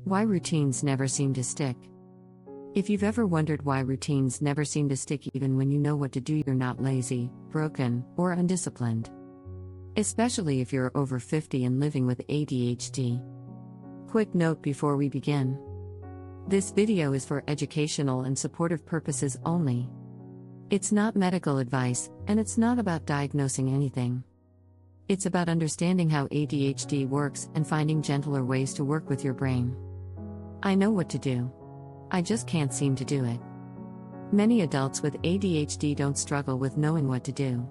Why routines never seem to stick. If you've ever wondered why routines never seem to stick even when you know what to do, you're not lazy, broken, or undisciplined. Especially if you're over 50 and living with ADHD. Quick note before we begin. This video is for educational and supportive purposes only. It's not medical advice, and it's not about diagnosing anything. It's about understanding how ADHD works and finding gentler ways to work with your brain. I know what to do. I just can't seem to do it. Many adults with ADHD don't struggle with knowing what to do.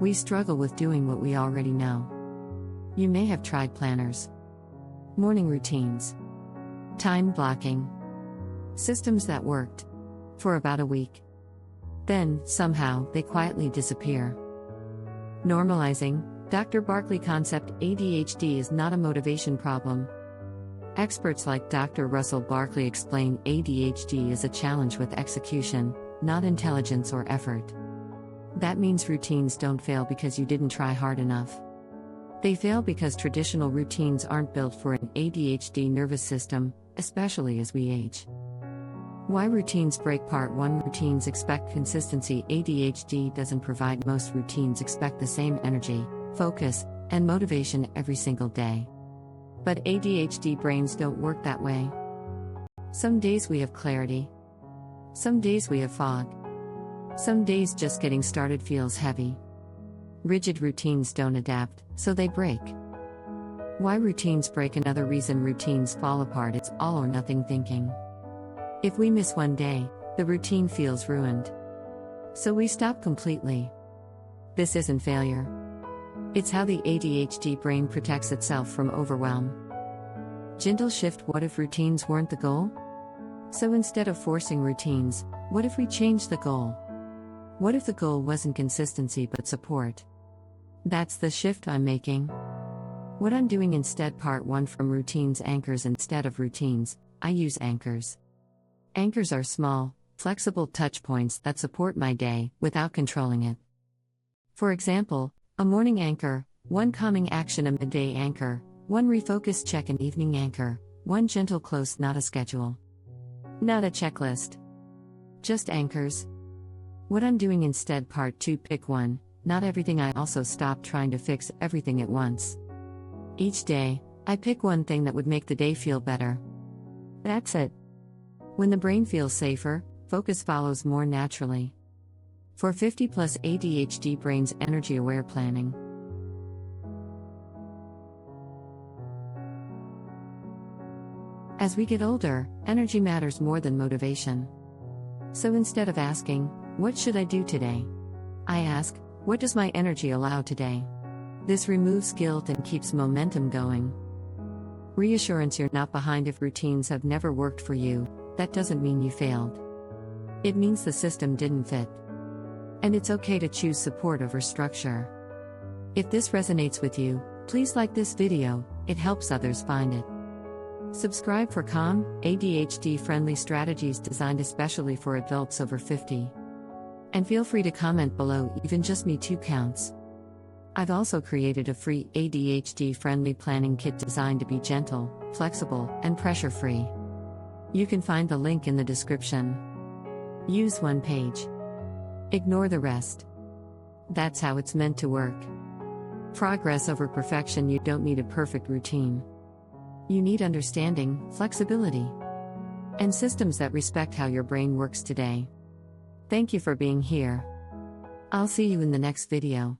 We struggle with doing what we already know. You may have tried planners, morning routines, time blocking, systems that worked for about a week. Then, somehow, they quietly disappear. Normalizing, Dr. Barkley concept. ADHD is not a motivation problem. Experts like Dr. Russell Barkley explain ADHD is a challenge with execution, not intelligence or effort. That means routines don't fail because you didn't try hard enough. They fail because traditional routines aren't built for an ADHD nervous system, especially as we age. Why routines break. Part 1. Routines expect consistency. ADHD doesn't provide. Most routines expect the same energy, focus, and motivation every single day. But ADHD brains don't work that way. Some days we have clarity. Some days we have fog. Some days just getting started feels heavy. Rigid routines don't adapt, so they break. Why routines break. Another reason routines fall apart. It's all or nothing thinking. If we miss one day, the routine feels ruined. So we stop completely. This isn't failure. It's how the ADHD brain protects itself from overwhelm. Gentle shift. What if routines weren't the goal? So instead of forcing routines, what if we changed the goal? What if the goal wasn't consistency but support? That's the shift I'm making. What I'm doing instead. Part 1. From routines. Anchors. Instead of routines, I use anchors. Anchors are small, flexible touch points that support my day without controlling it. For example, a morning anchor, one calming action. A midday anchor, one refocus check. An evening anchor, one gentle close. Not a schedule. Not a checklist. Just anchors. What I'm doing instead. Part 2. Pick one, not everything. I also stop trying to fix everything at once. Each day, I pick one thing that would make the day feel better. That's it. When the brain feels safer, focus follows more naturally. For 50+ ADHD brains. Energy-aware planning. As we get older, energy matters more than motivation. So instead of asking, "What should I do today?" I ask, "What does my energy allow today?" This removes guilt and keeps momentum going. Reassurance. You're not behind. If routines have never worked for you, that doesn't mean you failed. It means the system didn't fit. And it's okay to choose support over structure. If this resonates with you, please like this video, it helps others find it. Subscribe for calm, ADHD-friendly strategies designed especially for adults over 50. And feel free to comment below, even just me too counts. I've also created a free ADHD-friendly planning kit designed to be gentle, flexible, and pressure-free. You can find the link in the description. Use one page. Ignore the rest. That's how it's meant to work. Progress over perfection. You don't need a perfect routine. You need understanding, flexibility, and systems that respect how your brain works today. Thank you for being here. I'll see you in the next video.